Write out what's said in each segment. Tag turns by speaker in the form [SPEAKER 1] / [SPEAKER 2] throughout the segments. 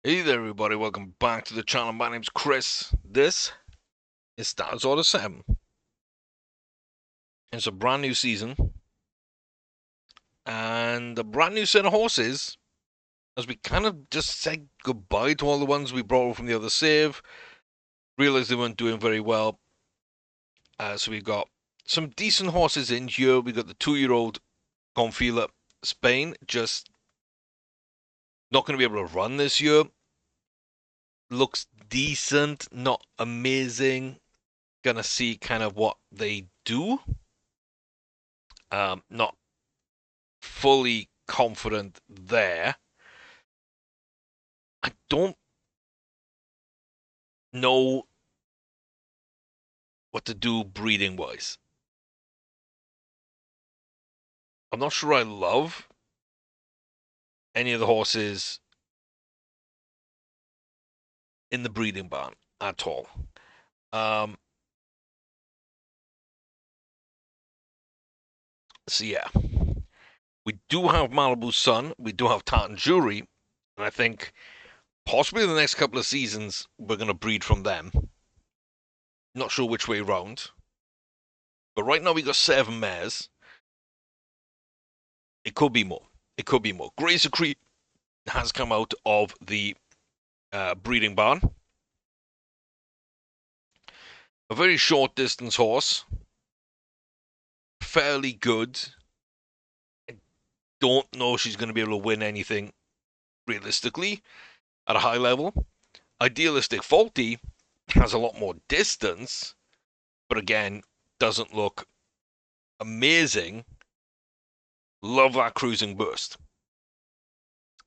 [SPEAKER 1] Hey there, everybody. Welcome back to the channel. My name's Chris. This is Stars Order 7. It's a brand new season and a brand new set of horses. As we kind of just said goodbye to all the ones we brought from the other save, realized they weren't doing very well. So we've got some decent horses in here. We got the 2-year-old Confila Spain, just not going to be able to run this year. Looks decent, not amazing. Gonna see kind of what they do. Not fully confident there. I don't know what to do breeding wise. I'm not sure I love any of the horses in the breeding barn at all. So yeah, we do have Malibu Sun, we do have Tartan Jury, and I think possibly the next couple of seasons we're going to breed from them. Not sure which way round, but right now we got 7 mares. It could be more. It could be more. Grazer Creek has come out of the breeding barn. A very short distance horse. Fairly good. I don't know if she's going to be able to win anything realistically at a high level. Idealistic Faulty has a lot more distance, but again, doesn't look amazing. Love that cruising burst.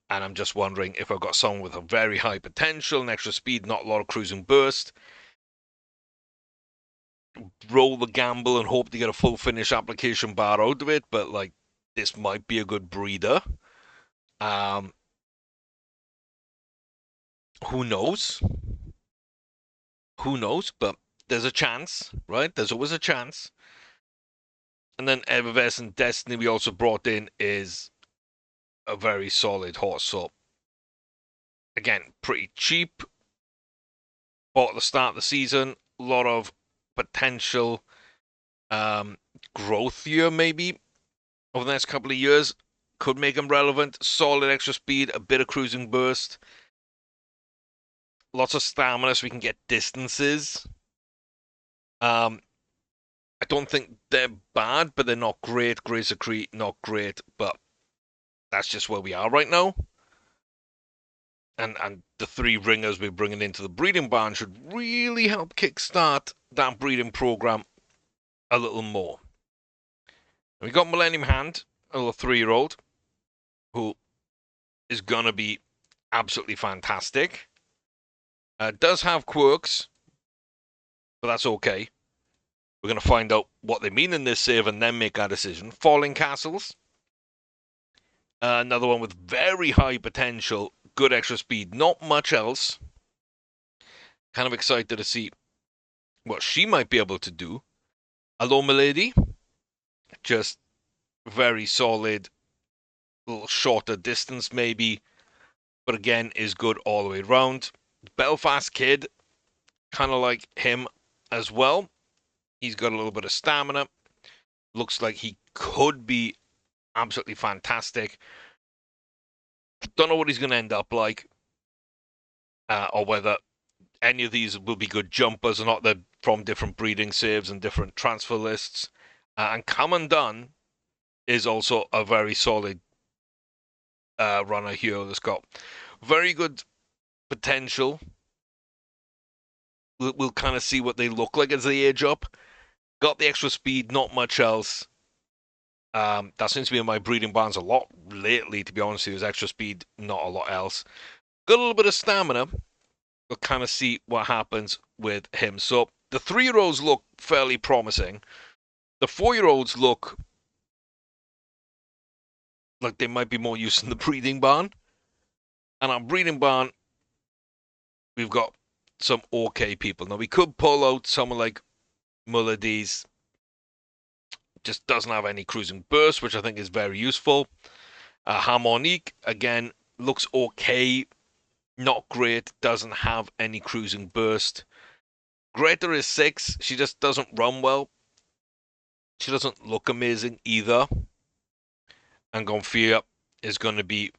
[SPEAKER 1] And I'm just wondering if I've got someone with a very high potential and extra speed, not a lot of cruising burst. Roll the gamble and hope to get a full finish application bar out of it, but like this might be a good breeder. Who knows? Who knows? But there's a chance, right? There's always a chance. And then Evervescent Destiny we also brought in is a very solid horse. So again, pretty cheap. Bought at the start of the season. A lot of potential growth here, maybe over the next couple of years. Could make him relevant. Solid extra speed, a bit of cruising burst. Lots of stamina so we can get distances. I don't think they're bad, but they're not great. Grazer Creek, not great, but that's just where we are right now. And the 3 ringers we're bringing into the breeding barn should really help kickstart that breeding program a little more. We got Millennium Hand, a little 3-year-old, who is gonna be absolutely fantastic. Does have quirks, but that's okay. We're going to find out what they mean in this save and then make our decision. Falling Castles. Another one with very high potential, good extra speed, not much else. Kind of excited to see what she might be able to do. Hello, Milady. Just very solid, a little shorter distance maybe, but again is good all the way around. Belfast Kid, kind of like him as well. He's got a little bit of stamina. Looks like he could be absolutely fantastic. Don't know what he's going to end up like, or whether any of these will be good jumpers or not. They're from different breeding saves and different transfer lists. And Come Undone is also a very solid runner here that's got very good potential. We'll kind of see what they look like as they age up. Got the extra speed, not much else. That seems to be in my breeding barns a lot lately, to be honest with you. There's extra speed, not a lot else. Got a little bit of stamina. We'll kind of see what happens with him. So the 3-year-olds look fairly promising. The 4-year-olds look like they might be more used in the breeding barn. And our breeding barn, we've got some okay people. Now, we could pull out someone like Mulladys. Just doesn't have any cruising burst, which I think is very useful. Harmonique, again, looks okay. Not great. Doesn't have any cruising burst. Greta is 6. She just doesn't run well. She doesn't look amazing either. And Gonfia is going to be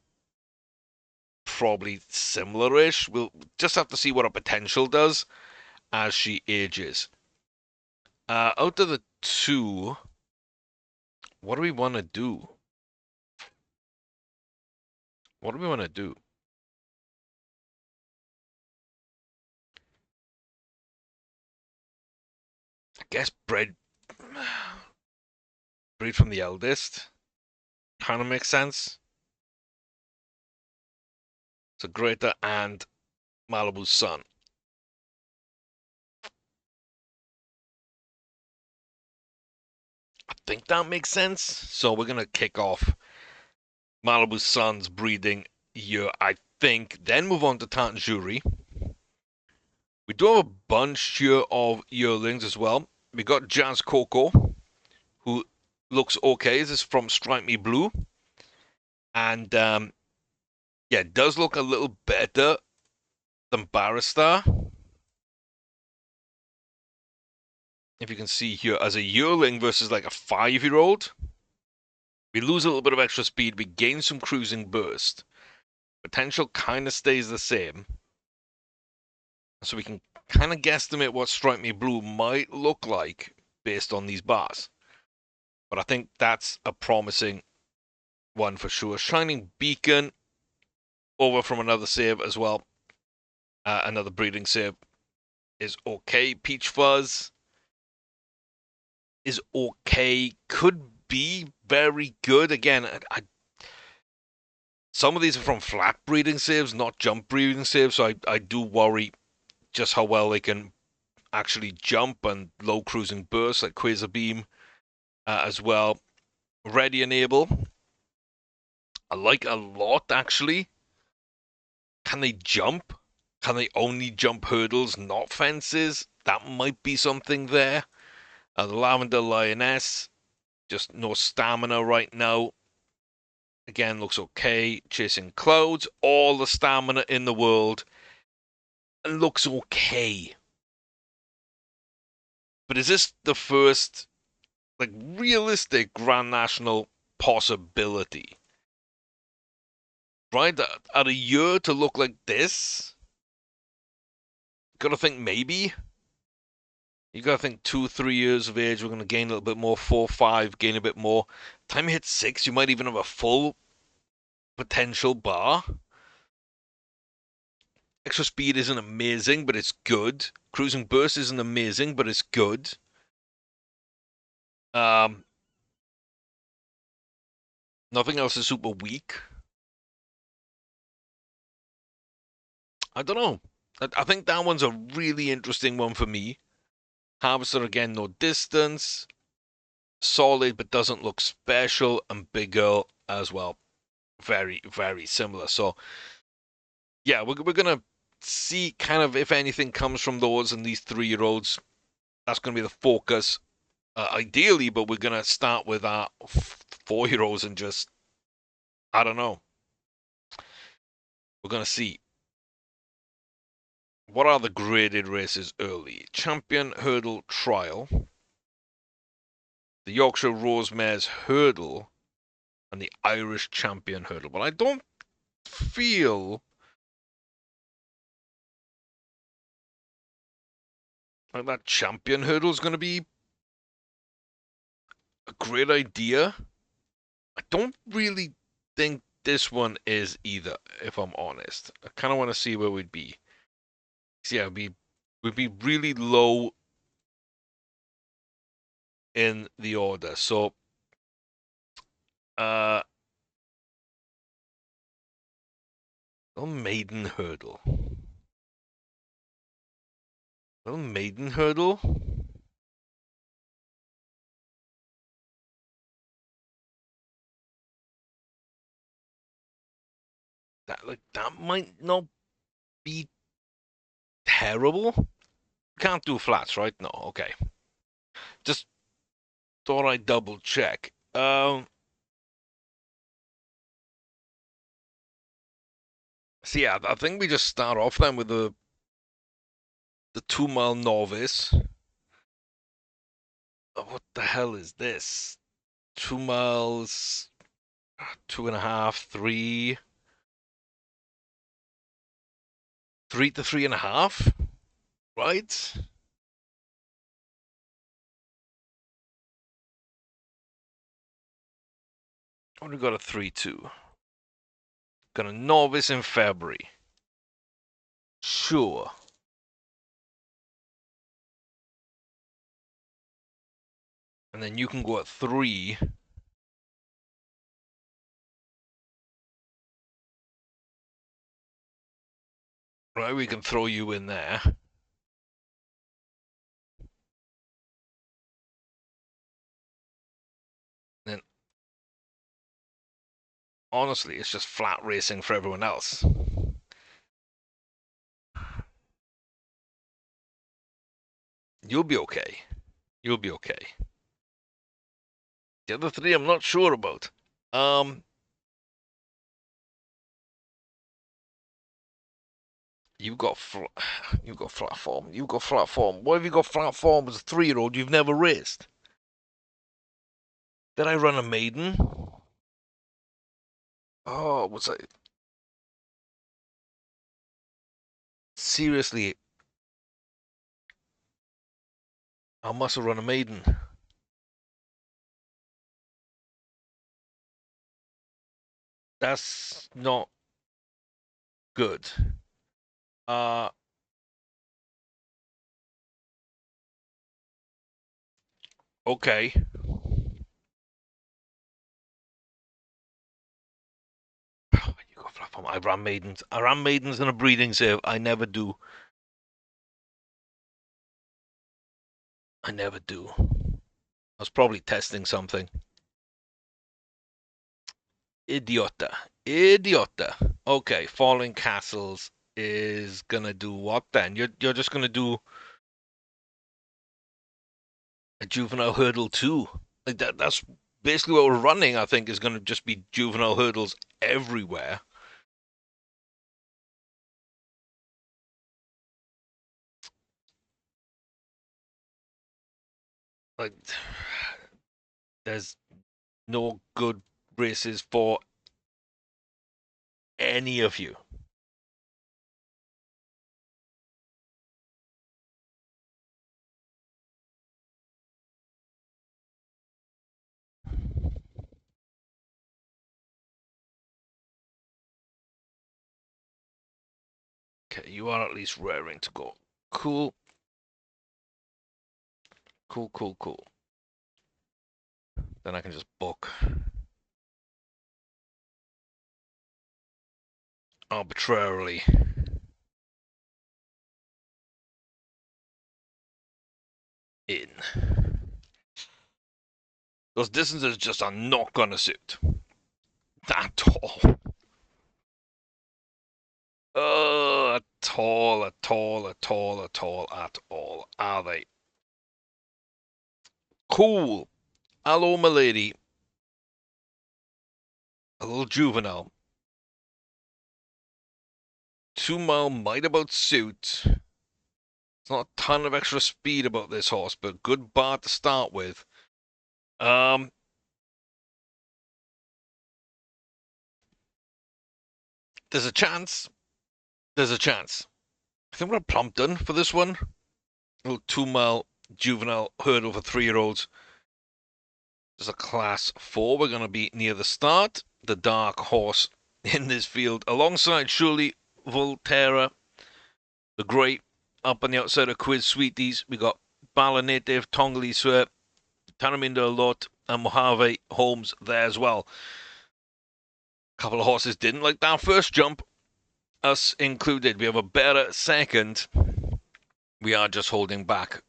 [SPEAKER 1] probably similar-ish. We'll just have to see what her potential does as she ages. Out of the two, what do we want to do? What do we want to do? I guess breed from the eldest kind of makes sense. So Greta and Malibu's son. I think that makes sense. So we're gonna kick off Malibu's son's breeding year, I think. Then move on to Tanjuri. We do have a bunch here of yearlings as well. We got Jazz Coco, who looks okay. This is from Stripe Me Blue. And yeah, it does look a little better than Barristar. If you can see here, as a yearling versus like a 5-year-old, we lose a little bit of extra speed. We gain some cruising burst. Potential kind of stays the same. So we can kind of guesstimate what Stripe Me Blue might look like based on these bars. But I think that's a promising one for sure. Shining Beacon over from another save as well. Another breeding save is okay. Peach Fuzz is okay. Could be very good. Again, some of these are from flat breeding saves, not jump breeding saves, so I do worry just how well they can actually jump and low cruising bursts like Quasar Beam as well. Ready Enable, I like a lot actually. Can they jump? Can they only jump hurdles, not fences? That might be something there. The Lavender Lioness, just no stamina right now. Again, looks okay. Chasing Clouds, all the stamina in the world. And looks okay. But is this the first, like, realistic Grand National possibility? Right? At a year to look like this? Gotta think maybe. You gotta think 2, 3 years of age, we're gonna gain a little bit more. 4, 5, gain a bit more. Time you hit 6, you might even have a full potential bar. Extra speed isn't amazing, but it's good. Cruising burst isn't amazing, but it's good. Nothing else is super weak. I don't know. I think that one's a really interesting one for me. Harvester again, no distance. Solid, but doesn't look special. And Big Girl as well. Very, very similar. So, yeah, we're going to see kind of if anything comes from those and these 3-year-olds. That's going to be the focus, ideally, but we're going to start with our 4-year-olds and just, I don't know. We're going to see. What are the graded races early? Champion Hurdle Trial, the Yorkshire Rosemare's Hurdle, and the Irish Champion Hurdle. But I don't feel like that Champion Hurdle is going to be a great idea. I don't really think this one is either, if I'm honest. I kind of want to see where we'd be. Yeah, we'd be really low in the order. So, Maiden Hurdle. Maiden Hurdle. That might not be terrible. Can't do flats, right? No, okay. Just thought I'd double check. So yeah, I think we just start off then with the 2 mile novice. Oh, what the hell is this? 2 miles, 2.5, 3, 3 to 3.5, right? What we got a 3-2? Got a novice in February. Sure. And then you can go at 3. Right, we can throw you in there. Then, honestly, it's just flat racing for everyone else. You'll be okay. You'll be okay. The other 3, I'm not sure about. You've got you've got flat form. You've got flat form. Why have you got flat form as a 3-year-old you've never raced? Did I run a maiden? Oh, was I seriously? I must have run a maiden. That's not good. Uh, okay. You got flat form. I ran maidens. I ran maidens in a breeding save. I never do. I never do. I was probably testing something. Idiota. Idiota. Okay, Falling Castles is gonna do what then? You're just gonna do a juvenile hurdle too. Like that's basically what we're running, I think, is gonna just be juvenile hurdles everywhere. Like there's no good races for any of you. Okay, you are at least raring to go. Cool. Cool, cool, cool. Then I can just book arbitrarily in. Those distances just are not gonna suit. At all. At all, at all, at all, at all, at all. Are they? Cool. Hello, my lady. A little juvenile. 2 mile might about suit. There's not a ton of extra speed about this horse, but good bar to start with. Um, there's a chance. There's a chance. I think we're plump done for this one. A little 2 mile juvenile hurdle for 3-year-olds. There's a class 4. We're going to be near the start. The dark horse in this field, alongside Surely Volterra, the great, up on the outside of Quiz Sweeties. We got Bala Native, Tongli Sweat, Tanaminda Lot, and Mojave Holmes there as well. A couple of horses didn't like that first jump, us included. We have a better second. We are just holding back.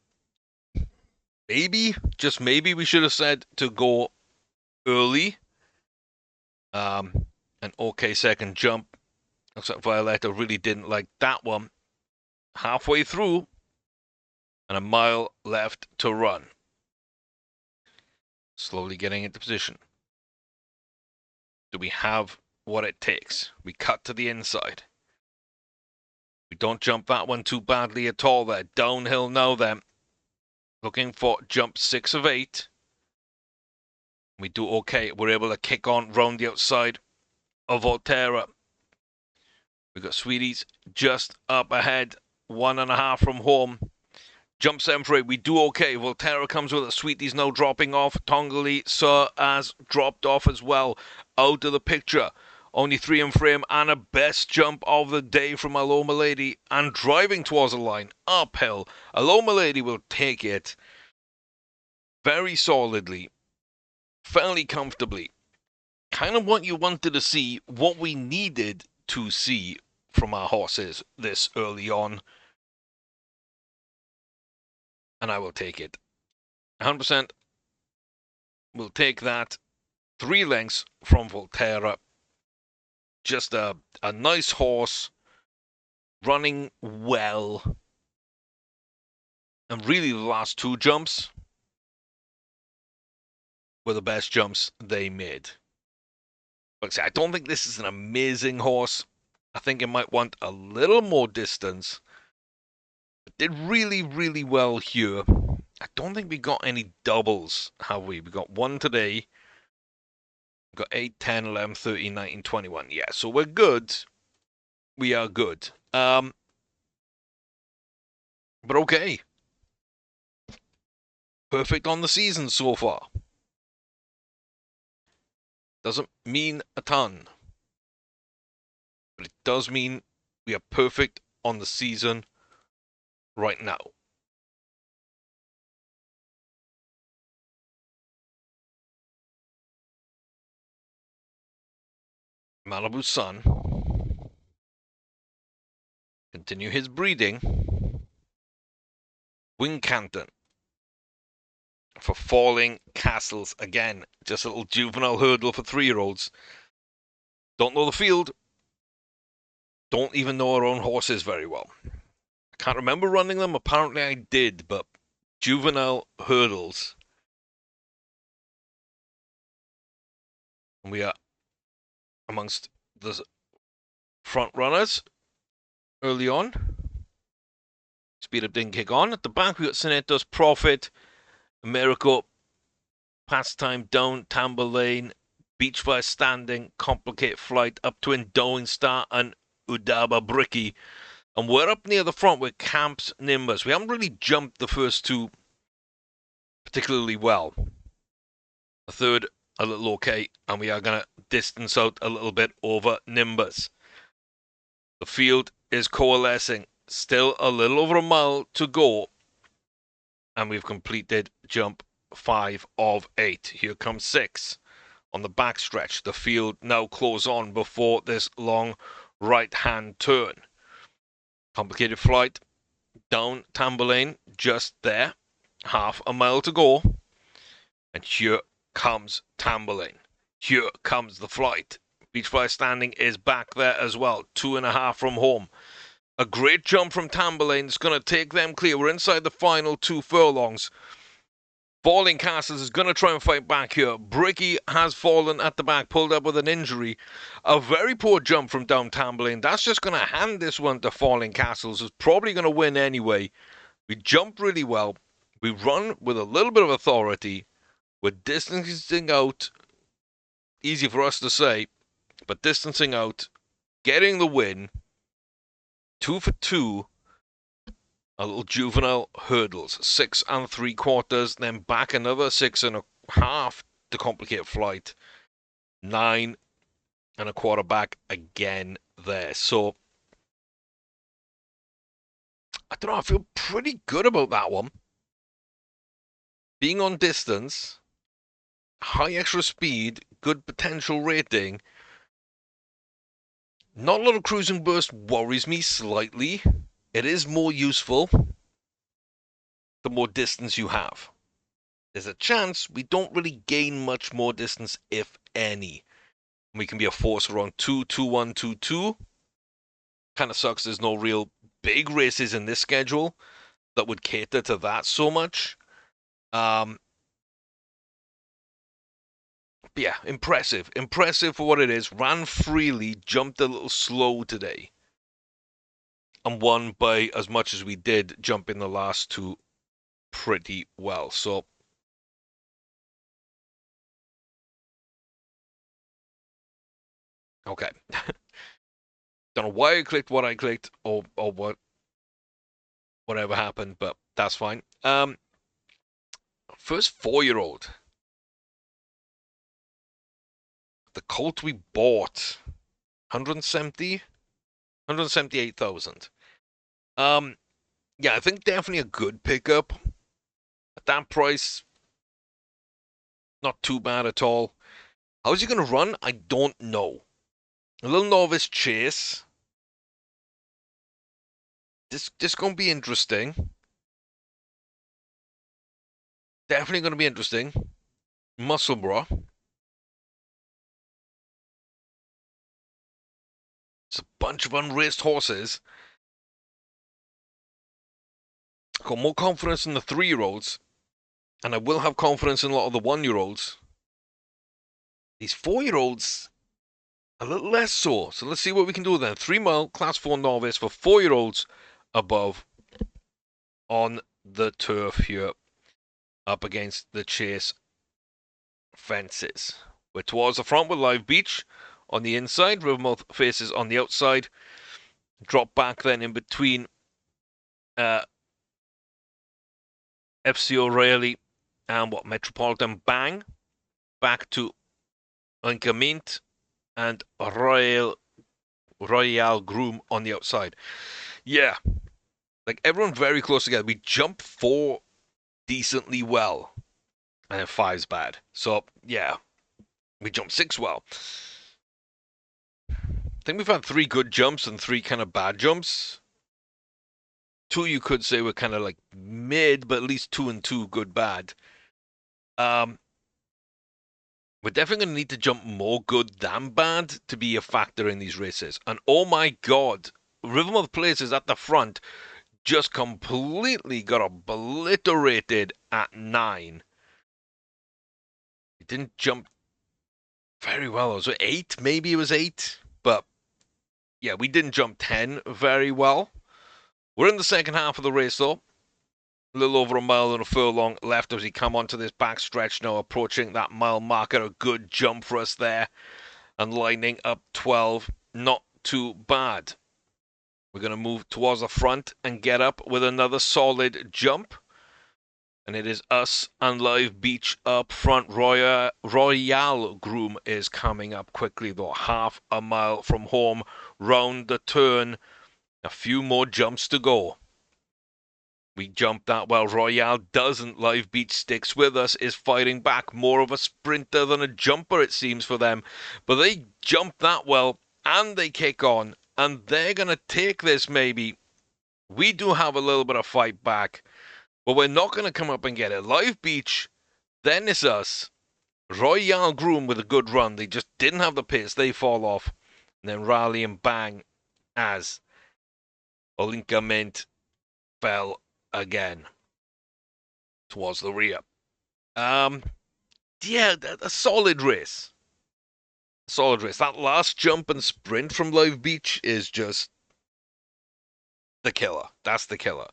[SPEAKER 1] Maybe, just maybe, we should have said to go early. An okay second jump. Looks like Violetta really didn't like that one. Halfway through, and a mile left to run. Slowly getting into position. Do we have what it takes? We cut to the inside. We don't jump that one too badly at all there. Downhill now then. Looking for jump 6 of 8. We do okay. We're able to kick on round the outside of Volterra. We've got Sweeties just up ahead. 1.5 from home. Jump 7 for 8. We do okay. Volterra comes with it. Sweeties now dropping off. Tongali Sir has dropped off as well. Out of the picture. Only 3 in frame. And a best jump of the day from Hello Milady. And driving towards the line. Uphill. Hello Milady will take it very solidly. Fairly comfortably. Kind of what you wanted to see. What we needed to see from our horses this early on. And I will take it. 100% will take that. 3 lengths from Volterra. Just a nice horse. Running well. And really the last 2 jumps were the best jumps they made. Like I say, I don't think this is an amazing horse. I think it might want a little more distance. It did really, really well here. I don't think we got any doubles, have we? We got 1 today. We got 8, 10, 11, 13, 19, 21. Yeah, so we're good. We are good. But okay. Perfect on the season so far. Doesn't mean a ton. But it does mean we are perfect on the season right now. Malibu Sun. Continue his breeding. Wincanton. For Falling Castles. Again, just a little juvenile hurdle for 3-year-olds. Don't know the field. Don't even know our own horses very well. I can't remember running them. Apparently I did, but juvenile hurdles. And we are amongst the front runners early on. Speed Up didn't kick on. At the back, we got Senator's Profit, Americo, Pastime Down, Tamberlane, Beachfly Standing, Complicate Flight, Up to Endowing Star, and Udaba Bricky. And we're up near the front with Camps Nimbus. We haven't really jumped the first 2 particularly well. The third, a little okay, and we are going to distance out a little bit over Nimbus. The field is coalescing. Still a little over a mile to go. And we've completed jump 5 of 8. Here comes 6 on the backstretch. The field now close on before this long right-hand turn. Complicated Flight down Tamberlane, just there. Half a mile to go. And here comes Tamberlane. Here comes the flight. Beachfly Standing is back there as well. 2.5 from home. A great jump from Tamberlane is going to take them clear. We're inside the final 2 furlongs. Falling Castles is going to try and fight back here. Bricky has fallen at the back, pulled up with an injury. A very poor jump from down Tamberlane. That's just going to hand this one to Falling Castles, who's probably going to win anyway. We jumped really well. We run with a little bit of authority. We're distancing out. Easy for us to say, but distancing out. Getting the win. 2 for 2. A little juvenile hurdles. 6 3/4, then back another 6.5 to Complicate Flight. 9 1/4 back again there. So, I don't know, I feel pretty good about that one. Being on distance, high extra speed, good potential rating. Not a lot of cruising burst worries me slightly. It is more useful the more distance you have. There's a chance we don't really gain much more distance, if any. We can be a force around 2, 2, 1, 2, 2. Kind of sucks there's no real big races in this schedule that would cater to that so much. But yeah, impressive. Impressive for what it is. Ran freely, jumped a little slow today. and won by as much as we did, jumping the last two pretty well. So okay. Don't know why I clicked what I clicked or whatever happened, but that's fine. First 4-year-old. The colt we bought. 170? 178,000. Yeah, I think definitely a good pickup. At that price, not too bad at all. How's he going to run? I don't know. A little novice chase. This going to be interesting. Definitely going to be interesting. Musselburgh. It's a bunch of unraced horses. I've got more confidence in the 3-year-olds, and I will have confidence in a lot of the 1-year-olds. These 4-year-olds, a little less so. So let's see what we can do then. 3-mile, class 4 novice for 4-year-olds above on the turf here, up against the chase fences. We're towards the front with Live Beach on the inside. Rivermouth faces on the outside. Drop back then in between FC O'Reilly and Metropolitan Bang. Back to Inca Mint and Royal Groom on the outside. Yeah, like everyone very close together. We jump 4 decently well, and then 5's bad. So yeah, we jump 6 well. I think we've had 3 good jumps and 3 kind of bad jumps. 2 you could say were kind of like mid, but at least 2 and 2 good bad. We're definitely going to need to jump more good than bad to be a factor in these races. And oh my god, Rivermouth Places at the front just completely got obliterated at 9. It didn't jump very well. Was it 8? Maybe it was 8. But yeah, we didn't jump 10 very well. We're in the second half of the race though. A little over a mile and a furlong left as we come onto this back stretch now, approaching that mile marker. A good jump for us there. And lining up 12. Not too bad. We're going to move towards the front and get up with another solid jump. And it is us and Live Beach up front. Royal Groom is coming up quickly, though. Half a mile from home, round the turn. A few more jumps to go. We jump that well. Royale doesn't. Live Beach sticks with us, is fighting back. More of a sprinter than a jumper, it seems, for them. But they jump that well, and they kick on. And they're going to take this, maybe. We do have a little bit of fight back. But we're not going to come up and get it. Live Beach, then it's us. Royale Groom with a good run. They just didn't have the pace. They fall off. And then Rally and Bang as Olinka Mint fell again towards the rear. Yeah, a solid race. Solid race. That last jump and sprint from Live Beach is just the killer. That's the killer.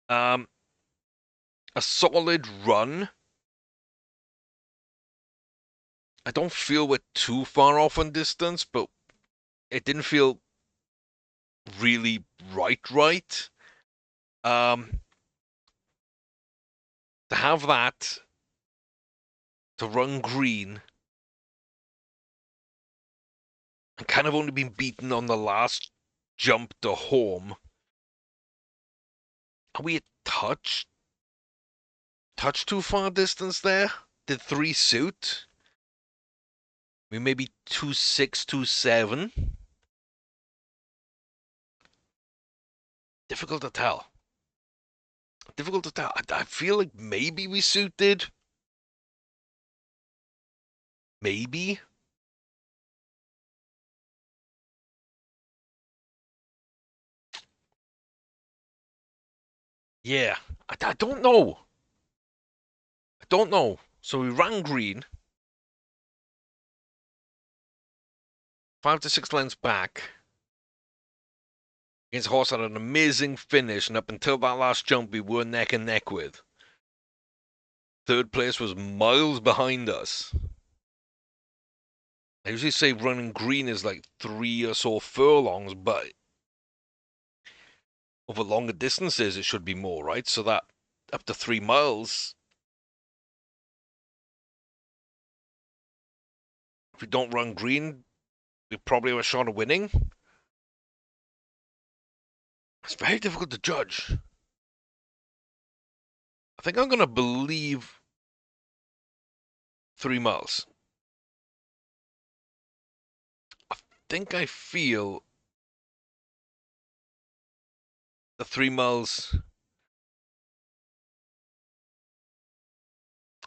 [SPEAKER 1] A solid run. I don't feel we're too far off on distance, but it didn't feel really right. To have that, to run green, and kind of only been beaten on the last jump to home. Are we a touch too far distance there? Did 3 suit? We may be 2.6, 2.7. Difficult to tell. I feel like maybe we suited. Maybe. Yeah. I don't know. So we ran green. 5 to 6 lengths back. against a horse that had an amazing finish, and up until that last jump, we were neck and neck with. Third place was miles behind us. I usually say running green is like 3 or so furlongs, but over longer distances, it should be more, right? So that up to 3 miles, if we don't run green, we probably have a shot of winning. It's very difficult to judge. I think I'm going to believe 3 miles. I think I feel the 3 miles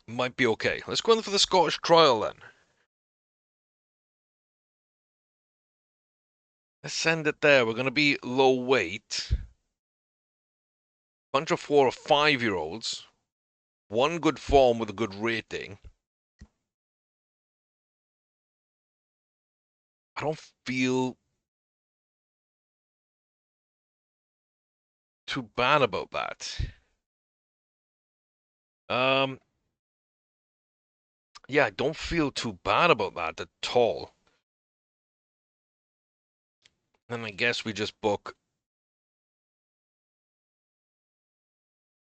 [SPEAKER 1] might be okay. Let's go in for the Scottish trial then. Let's send it there. We're going to be low weight. Bunch of 4 or 5-year-olds. One good form with a good rating. I don't feel too bad about that. Yeah, I don't feel too bad about that at all. Then I guess we just book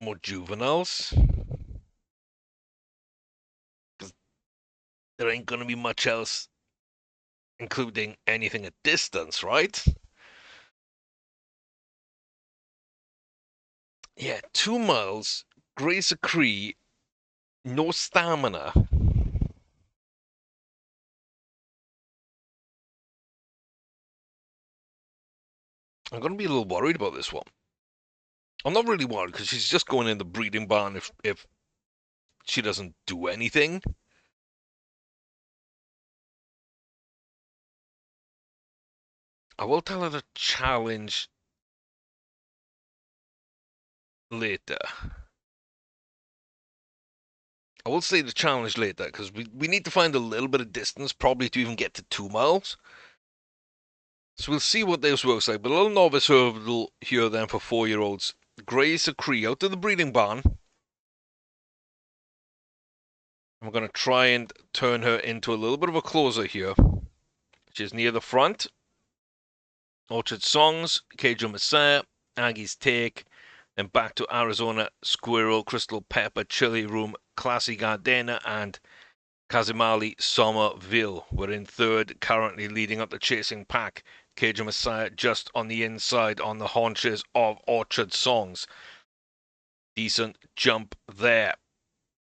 [SPEAKER 1] more juveniles. Because there ain't going to be much else, including anything at distance, right? Yeah, 2 miles, Grace of Cree, no stamina. I'm going to be a little worried about this one. I'm not really worried because she's just going in the breeding barn if she doesn't do anything. I will tell her to challenge later. I will say the challenge later because we need to find a little bit of distance probably to even get to 2 miles. So we'll see what this works like. But a little novice hurdle here then for 4-year-olds. Grace of Cree out to the breeding barn. I'm going to try and turn her into a little bit of a closer here. She's near the front. Orchard Songs, Cajun Messiah, Aggie's Take, and back to Arizona Squirrel, Crystal Pepper, Chili Room, Classy Gardena, and Kazimali Somerville. We're in third, currently leading up the chasing pack. Cajun Messiah just on the inside on the haunches of Orchard Songs. Decent jump there.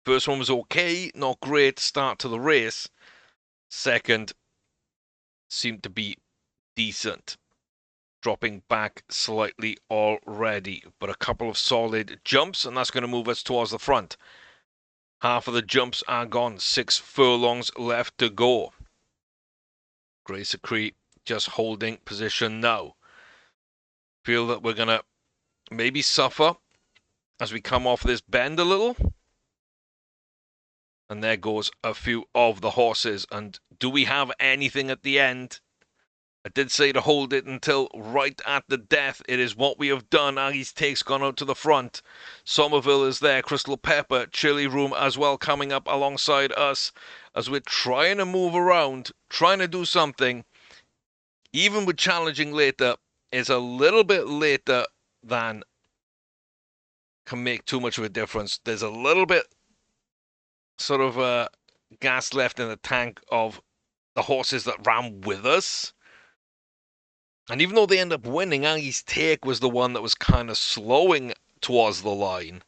[SPEAKER 1] First one was okay, not great start to the race. Second seemed to be decent. Dropping back slightly already, but a couple of solid jumps, and that's going to move us towards the front. Half of the jumps are gone, 6 furlongs left to go. Grace of Cree just holding position now. Feel that we're going to maybe suffer as we come off this bend a little. And there goes a few of the horses. And do we have anything at the end? I did say to hold it until right at the death. It is what we have done. Aggie's Take's gone out to the front. Somerville is there. Crystal Pepper, Chili Room as well coming up alongside us as we're trying to move around, trying to do something. Even with challenging later, it's a little bit later than can make too much of a difference. There's a little bit sort of gas left in the tank of the horses that ran with us. And even though they end up winning, Aggie's Take was the one that was kind of slowing towards the line.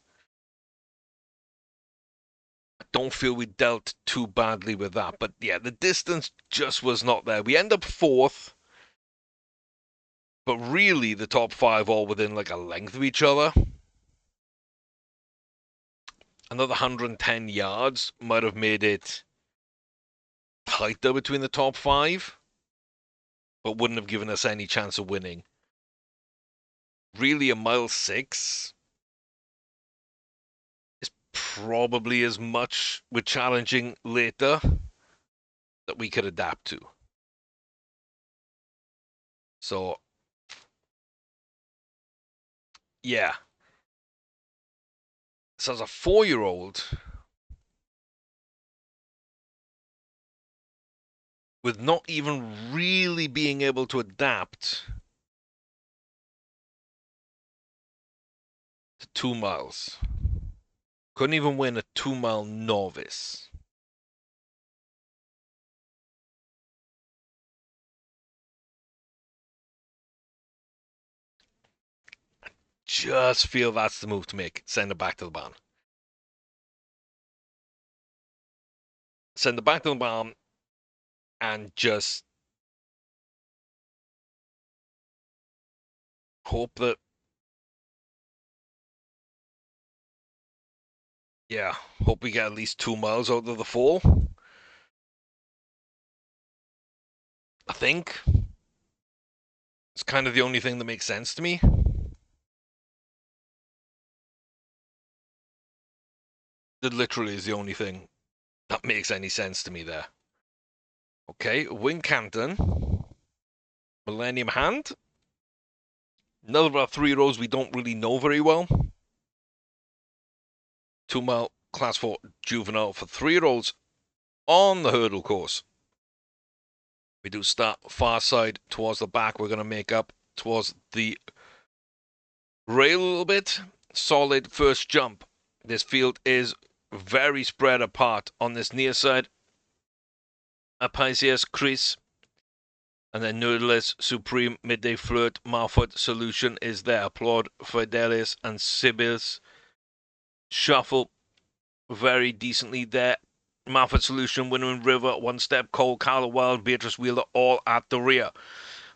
[SPEAKER 1] I don't feel we dealt too badly with that. But yeah, the distance just was not there. We end up fourth. But really, the top 5 all within like a length of each other. Another 110 yards might have made it tighter between the top 5. But wouldn't have given us any chance of winning. Really, a mile 6 is probably as much with challenging later that we could adapt to. So Yeah. So as a 4-year-old, with not even really being able to adapt to 2 miles, couldn't even win a 2-mile novice. Just feel that's the move to make. Send it back to the barn. Send it back to the barn and just hope that, yeah, hope we get at least 2 miles out of the fall. I think it's kind of the only thing that makes sense to me. That literally is the only thing that makes any sense to me there. Okay, Wincanton, Millennium Hand. Another of our 3-year-olds we don't really know very well. 2-mile class 4 juvenile for 3-year-olds on the hurdle course. We do start far side towards the back. We're going to make up towards the rail a little bit. Solid first jump. This field is very spread apart on this near side. Apicius, Chris, and then Nerdless, Supreme, Midday Flirt, Marfoot, Solution is there. Applaud, Fidelis, and Sibils. Shuffle very decently there. Marfoot, Solution, Winnow River, One Step, Cole, Carla Wild, Beatrice Wheeler, all at the rear.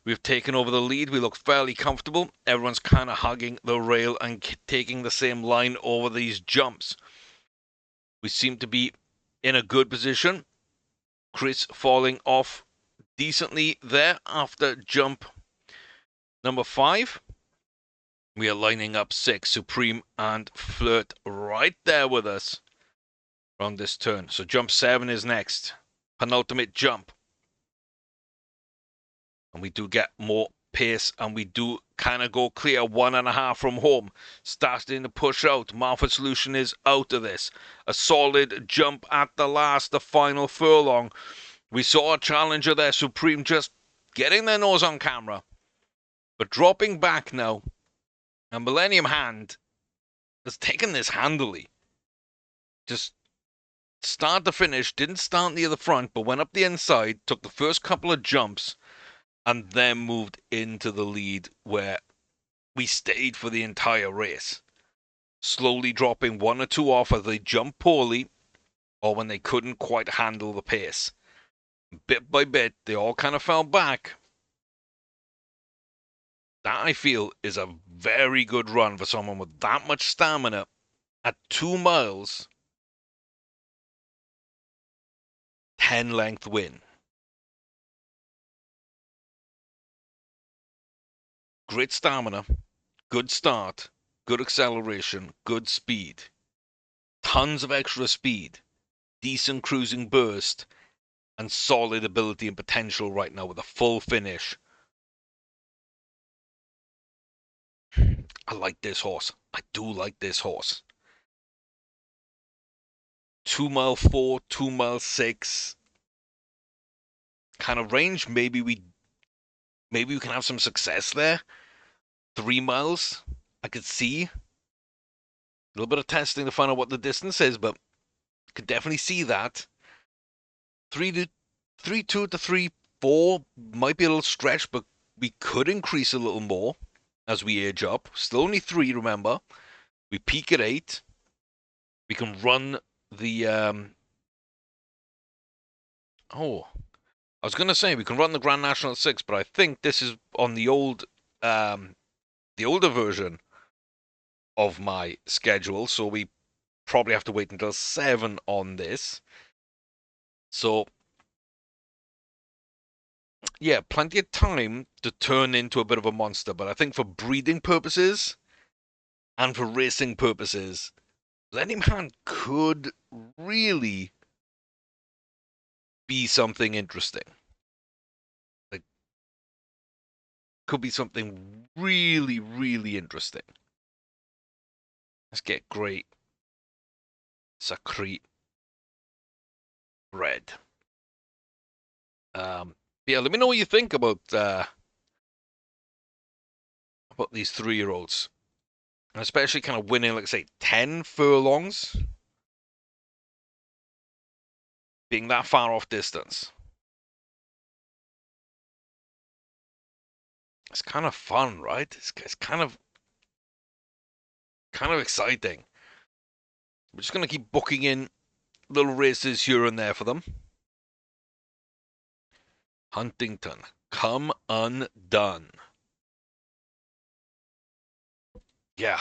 [SPEAKER 1] We've taken over the lead. We look fairly comfortable. Everyone's kind of hugging the rail and taking the same line over these jumps. We seem to be in a good position. Chris falling off decently there after jump number 5. We are lining up 6, Supreme and Flirt right there with us on this turn. So jump 7 is next. Penultimate jump. And we do get more pace and we do kind of go clear 1.5 from home. Starting to push out. Marfoot Solution is out of this. A solid jump at the last, the final furlong. We saw a challenger there, Supreme, just getting their nose on camera. But dropping back now. And Millennium Hand has taken this handily. Just start to finish, didn't start near the front, but went up the inside, took the first couple of jumps, and then moved into the lead where we stayed for the entire race. Slowly dropping 1 or 2 off as they jumped poorly or when they couldn't quite handle the pace. Bit by bit, they all kind of fell back. That, I feel, is a very good run for someone with that much stamina at 2 miles, 10-length win. Great stamina, good start, good acceleration, good speed. Tons of extra speed, decent cruising burst, and solid ability and potential right now with a full finish. I like this horse. I do like this horse. 2-mile 4, 2-mile 6 kind of range. Maybe we can have some success there. 3 miles, I could see. A little bit of testing to find out what the distance is, but could definitely see that. 3-2 to 3-4 might be a little stretch, but we could increase a little more as we age up. Still only 3, remember. We peak at 8. We can run the I was going to say we can run the Grand National at 6, but I think this is on the older version of my schedule, so we probably have to wait until 7 on this. So, yeah, plenty of time to turn into a bit of a monster, but I think for breeding purposes and for racing purposes, Lenny Man could really be something interesting. Like, could be something really, really interesting. Let's get great Secrete Red. Yeah, let me know what you think about these 3-year-olds. And especially kind of winning, like, say, 10 furlongs. Being that far off distance. It's kind of fun, right? It's kind of exciting. We're just going to keep booking in little races here and there for them. Huntington, come undone. Yeah.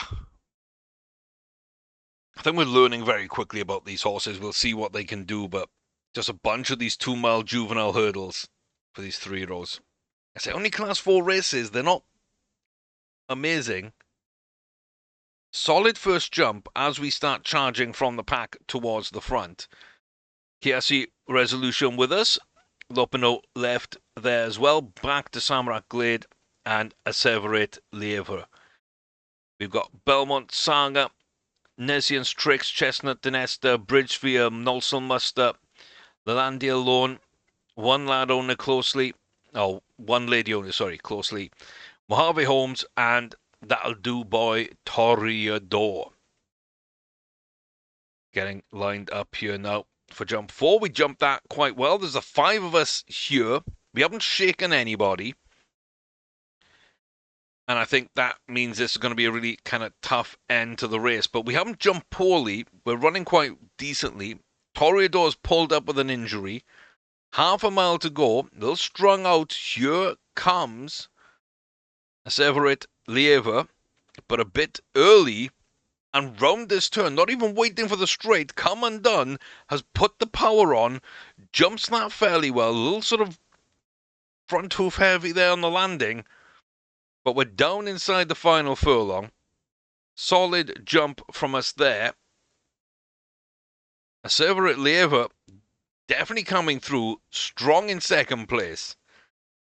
[SPEAKER 1] I think we're learning very quickly about these horses. We'll see what they can do, but just a bunch of these 2-mile juvenile hurdles for these 3-year-olds. I say only class 4 races. They're not amazing. Solid first jump as we start charging from the pack towards the front. Here I see Resolution with us. Lopino left there as well. Back to Samrak Glade and Asseverate Lievre. We've got Belmont Saga, Nesian's Tricks, Chestnut Dinesta, Bridgevere, Nolson Muster, Lalandia Lone, One Lad Owner Closely. Oh, One Lady Owner, sorry, Closely. Mojave Holmes and That'll Do Boy Toreador. Getting lined up here now for jump 4. We jumped that quite well. There's 5 of us here. We haven't shaken anybody. And I think that means this is going to be a really kind of tough end to the race. But we haven't jumped poorly. We're running quite decently. Toreador's pulled up with an injury. Half a mile to go. They're strung out. Here comes Asseverate Lievre. But a bit early. And round this turn, not even waiting for the straight, Come Undone has put the power on, jumps that fairly well, a little sort of front hoof heavy there on the landing, but we're down inside the final furlong. Solid jump from us there. Asseverate Lievre definitely coming through, strong in second place,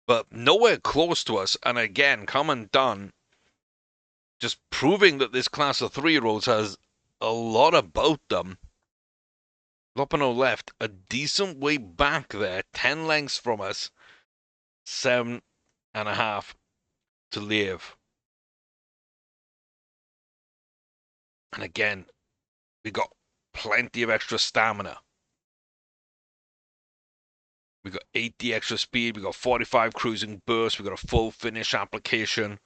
[SPEAKER 1] but nowhere close to us, and again, Come Undone just proving that this class of 3-year-olds has a lot about them. Lopino left a decent way back there, 10 lengths from us, 7.5 to Lievre. And again, we got plenty of extra stamina. We got 80 extra speed, we got 45 cruising burst, we got a full finish application,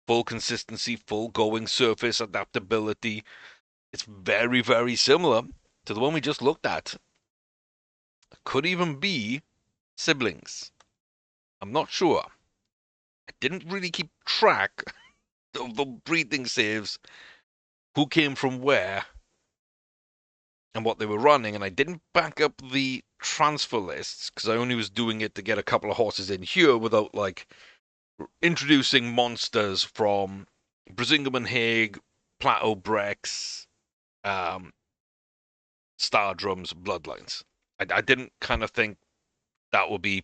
[SPEAKER 1] full consistency, full going surface adaptability. It's very, very similar to the one we just looked at. Could even be siblings. I'm not sure. I didn't really keep track of the breeding saves, who came from where, and what they were running, and I didn't back up the transfer lists because I only was doing it to get a couple of horses in here without, like, introducing monsters from Brisingamen Hague, Plateau Brex, Stardrum's Bloodlines. I didn't kind of think that would be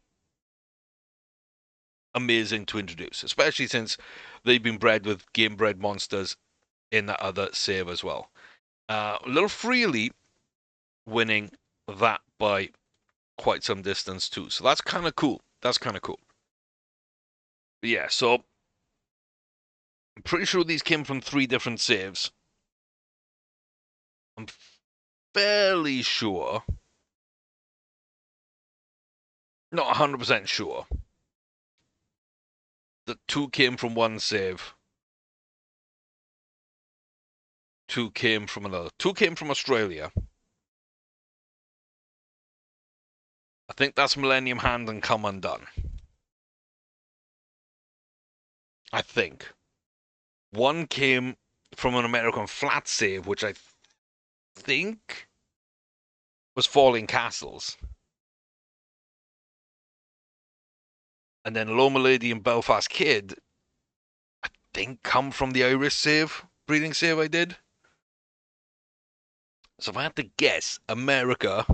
[SPEAKER 1] amazing to introduce, especially since they've been bred with game bred monsters in that other save as well. A little freely winning that by quite some distance too. So that's kind of cool. That's kind of cool. But yeah, so I'm pretty sure these came from 3 different saves. I'm fairly sure, not 100% sure, that 2 came from one save. 2 came from another. 2 came from Australia. I think that's Millennium Hand and Come Undone. I think. 1 came from an American flat save, which I think was Falling Castles. And then Loma Lady and Belfast Kid, I think, come from the Iris save, breeding save I did. So if I had to guess, America,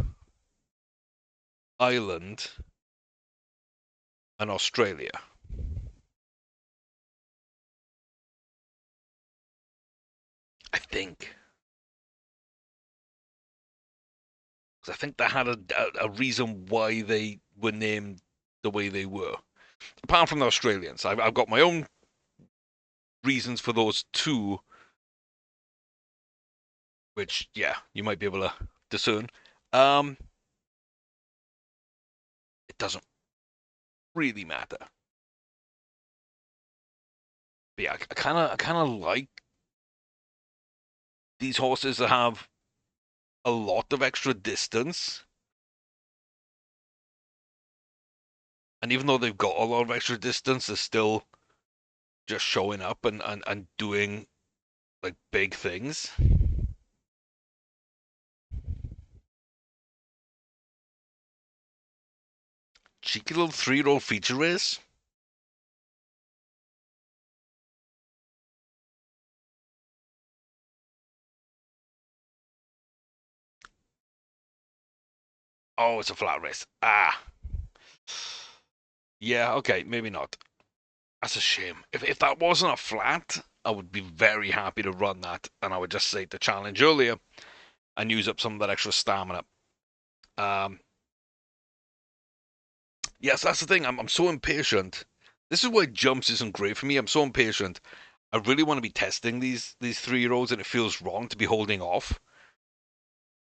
[SPEAKER 1] Ireland, and Australia. I think. 'Cause I think. 'Cause I think they had a reason why they were named the way they were. Apart from the Australians, I've got my own reasons for those two, which, yeah, you might be able to discern. Um, it doesn't really matter. But yeah, I kind of like these horses that have a lot of extra distance. And even though they've got a lot of extra distance, they're still just showing up and doing like big things. Cheeky little 3-year-old feature race. Oh, it's a flat race. Ah. Yeah, okay, maybe not. That's a shame. If that wasn't a flat, I would be very happy to run that, and I would just say the challenge earlier and use up some of that extra stamina. Um, yes, that's the thing. I'm so impatient. This is why jumps isn't great for me. I'm so impatient. I really want to be testing these 3-year-olds, and it feels wrong to be holding off.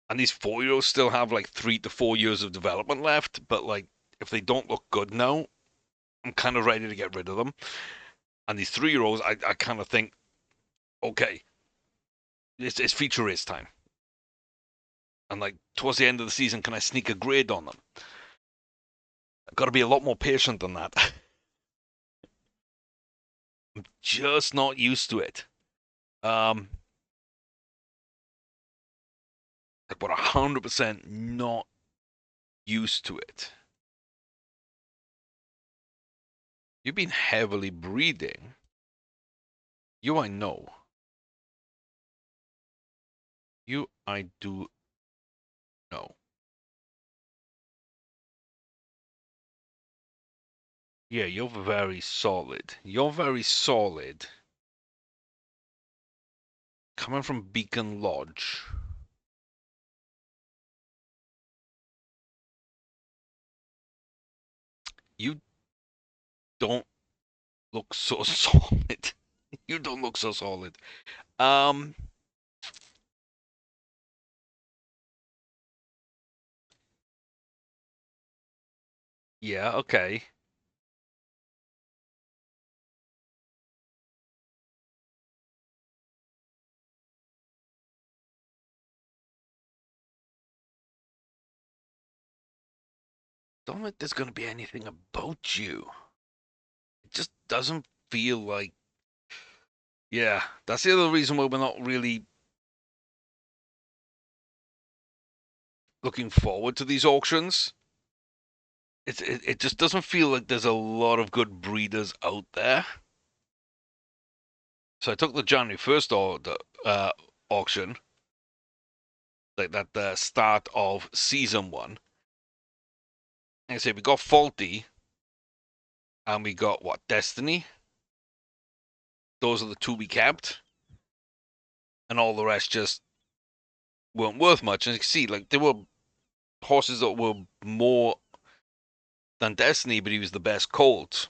[SPEAKER 1] And these 4-year-olds still have like 3 to 4 years of development left, but like if they don't look good now, I'm kind of ready to get rid of them. And these 3-year-olds, I kind of think, okay, it's feature race time. And like towards the end of the season, can I sneak a grade on them? I've got to be a lot more patient than that. I'm just not used to it. Um, like, but 100% not used to it. You've been heavily breeding. You, I know. You, I do know. Yeah, you're very solid. You're very solid. Coming from Beacon Lodge. You don't look so solid. You don't look so solid. Um, yeah, okay. Don't think there's gonna be anything about you. It just doesn't feel like. Yeah, that's the other reason why we're not really looking forward to these auctions. It just doesn't feel like there's a lot of good breeders out there. So I took the January 1st auction, like that the start of season one. And I say we got Faulty, and we got what, Destiny. Those are the two we kept, and all the rest just weren't worth much. And you can see, like, there were horses that were more than Destiny, but he was the best colt.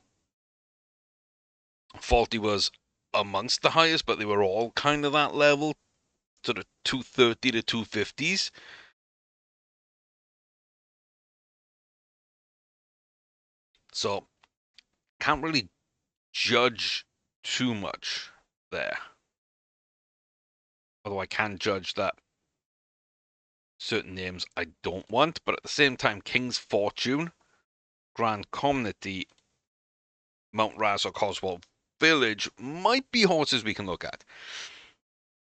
[SPEAKER 1] Faulty was amongst the highest, but they were all kind of that level, sort of 230 to 250s. So can't really judge too much there. Although I can judge that certain names I don't want, but at the same time, King's Fortune, Grand Community, Mount Raz, or Coswell Village might be horses we can look at.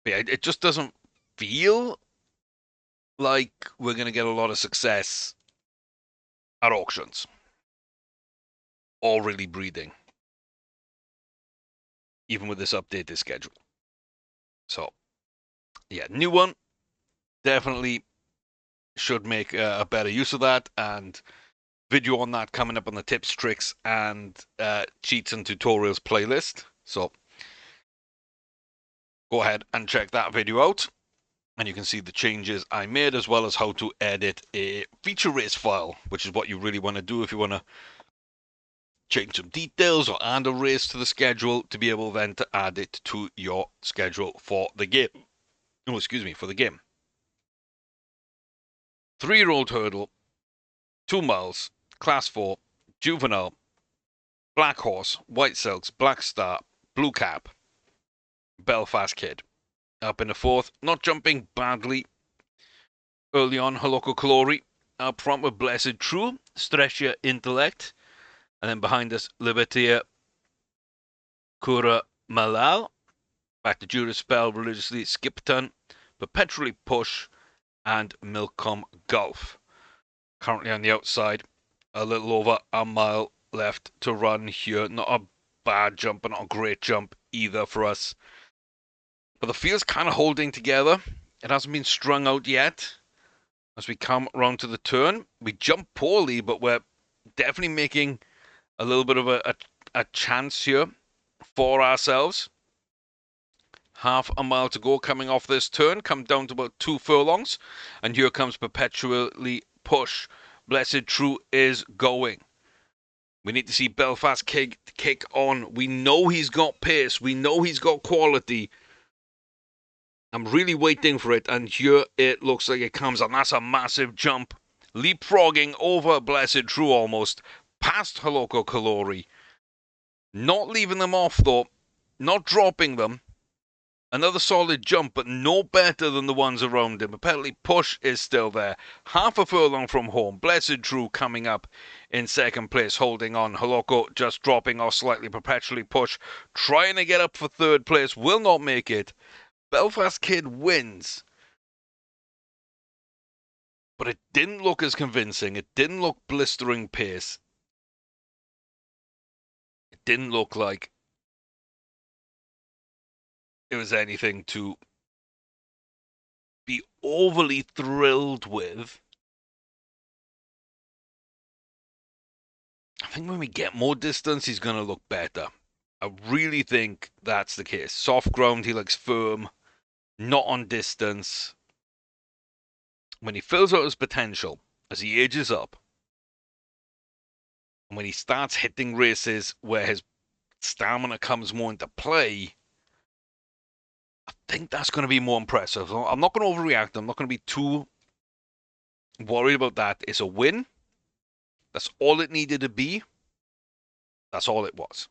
[SPEAKER 1] But yeah, it just doesn't feel like we're going to get a lot of success at auctions or really breeding, even with this updated schedule. So, yeah, new one definitely should make a better use of that, and video on that coming up on the tips, tricks, and cheats and tutorials playlist. So go ahead and check that video out. And you can see the changes I made, as well as how to edit a feature race file, which is what you really want to do if you want to change some details or add a race to the schedule, to be able then to add it to your schedule for the game. Oh, excuse me, for the game. 3-year-old hurdle, 2 miles, class 4, juvenile, black horse, white silks, black star, blue cap, Belfast Kid. Up in the 4th, not jumping badly early on, Haloko Kalori. Up front with Blessed True, Stretch Your Intellect. And then behind us, Libertia Kura Malal. Back to Judas Spell, Religiously Skipton, Perpetually Push, and Milcom Gulf. Currently on the outside, a little over a mile left to run here. Not a bad jump, but not a great jump either for us. But the field's kind of holding together. It hasn't been strung out yet. As we come around to the turn, we jump poorly, but we're definitely making a little bit of a chance here for ourselves. Half a mile to go coming off this turn. Come down to about 2 furlongs. And here comes Perpetually Push. Blessed True is going. We need to see Belfast kick on. We know he's got pace. We know he's got quality. I'm really waiting for it. And here it looks like it comes. And that's a massive jump. Leapfrogging over Blessed True almost. Past Haloko Kalori. Not leaving them off though. Not dropping them. Another solid jump, but no better than the ones around him. Apparently Push is still there. Half a furlong from home. Blessed True coming up in second place, holding on. Haloko just dropping off slightly. Perpetually Push trying to get up for third place. Will not make it. Belfast Kid wins. But it didn't look as convincing. It didn't look blistering pace. It didn't look like it was anything to be overly thrilled with. I think when we get more distance, he's going to look better. I really think that's the case. Soft ground, he looks firm, not on distance. When he fills out his potential, as he ages up, and when he starts hitting races where his stamina comes more into play, I think that's going to be more impressive. I'm not going to overreact. I'm not going to be too worried about that. It's a win. That's all it needed to be. That's all it was.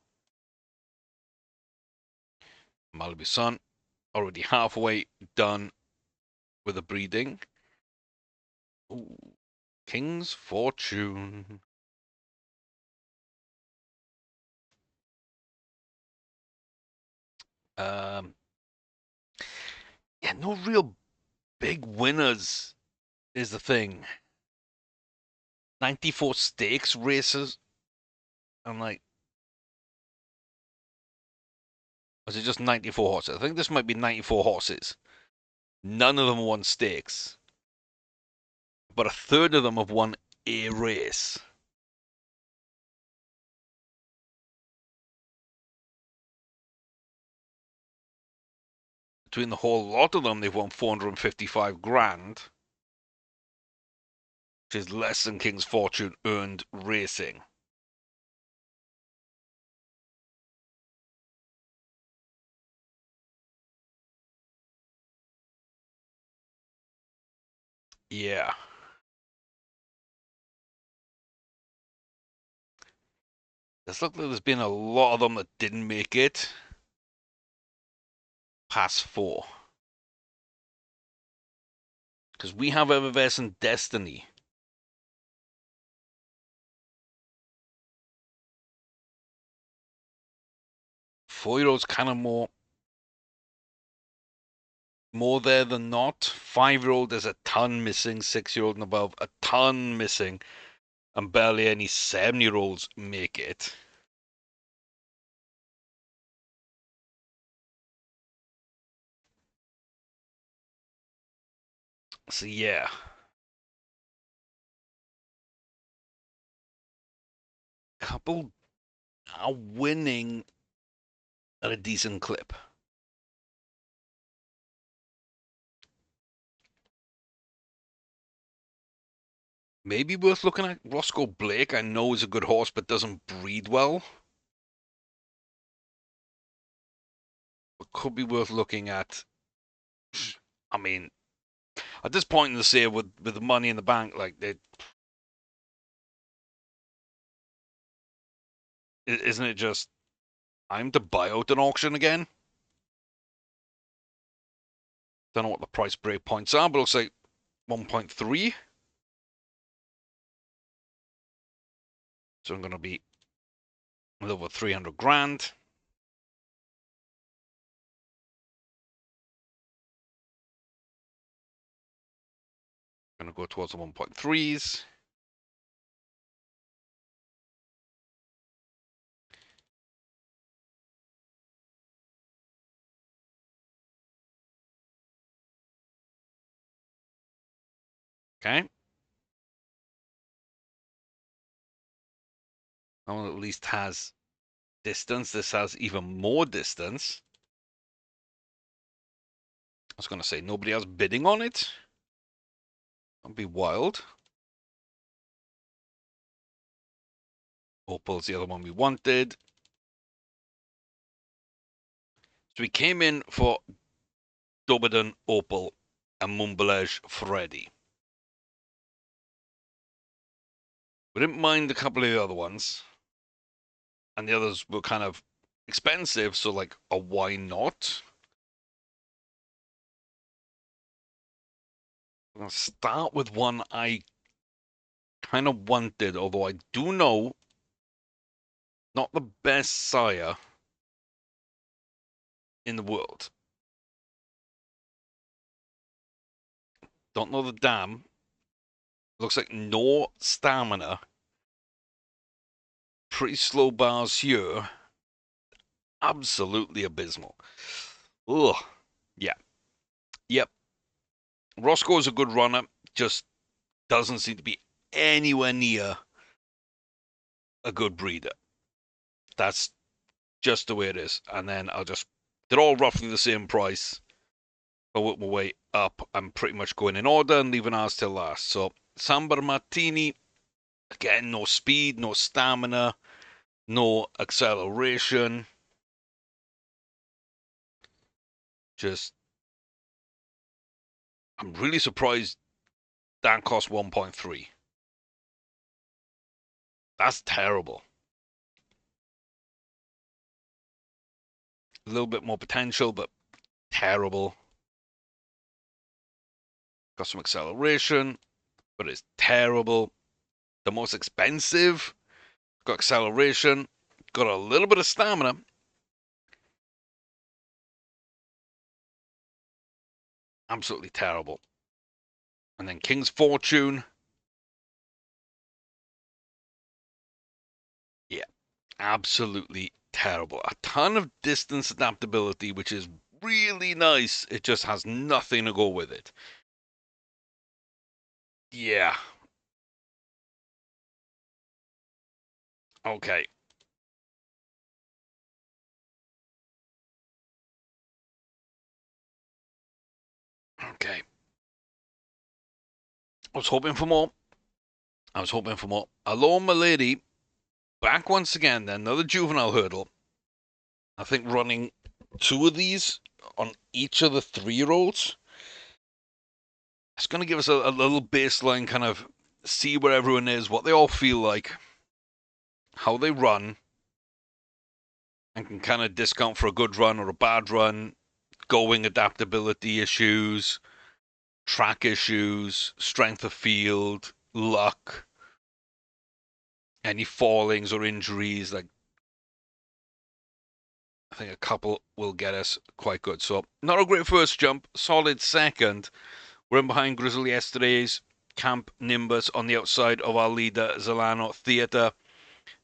[SPEAKER 1] Malibu Sun, already halfway done with the breeding. Ooh, King's Fortune. Yeah, no real big winners is the thing. 94 stakes races. I'm like, was it just 94 horses? I think this might be 94 horses. None of them won stakes, but a third of them have won a race. Between the whole lot of them, they've won 455 grand, which is less than King's Fortune earned racing. Yeah. It's looked like there's been a lot of them that didn't make it past 4. Because we have Effervescent Destiny. 4-year-olds kind of more there than not. 5-year-old, there's a ton missing. 6-year-old and above, a ton missing. And barely any 7-year-olds make it. So yeah. Couple are winning at a decent clip. Maybe worth looking at. Roscoe Blake, I know is a good horse, but doesn't breed well. But could be worth looking at. I mean, at this point in the sale, with the money in the bank, like isn't it just time to buy out an auction again? Don't know what the price break points are, but it looks like 1.3. So I'm going to be with over 300 grand. I'm going to go towards the 1.3s. Okay. That one at least has distance. This has even more distance. I was going to say nobody else bidding on it. That'd be wild. Opal's the other one we wanted. So we came in for Doberdan, Opal, and Mumbelej Freddy. We didn't mind a couple of the other ones. And the others were kind of expensive, so like, why not? I'm going to start with one I kind of wanted, although I do know not the best sire in the world. Don't know the dam. Looks like no stamina. Pretty slow bars here. Absolutely abysmal. Ugh. Yeah. Yep. Roscoe's a good runner. Just doesn't seem to be anywhere near a good breeder. That's just the way it is. And then they're all roughly the same price. I'll work my way up. I'm pretty much going in order and leaving ours till last. So, Sambar Martini, again, no speed, no stamina, no acceleration. Just, I'm really surprised that cost 1.3. That's terrible. A little bit more potential, but terrible. Got some acceleration, but it's terrible. The most expensive, got acceleration, got a little bit of stamina. Absolutely terrible. And then King's Fortune. Yeah, absolutely terrible. A ton of distance adaptability, which is really nice. It just has nothing to go with it. Yeah. Okay. Okay. I was hoping for more. Hello, my lady. Back once again, then. Another juvenile hurdle. I think running two of these on each of the 3-year-olds. It's going to give us a little baseline, kind of see where everyone is, what they all feel like, how they run, and can kind of discount for a good run or a bad run, going adaptability issues, track issues, strength of field, luck, any fallings or injuries. Like, I think a couple will get us quite good. So, not a great first jump, solid second. We're in behind Grizzly yesterday's Camp Nimbus on the outside of our leader, Zalano Theatre.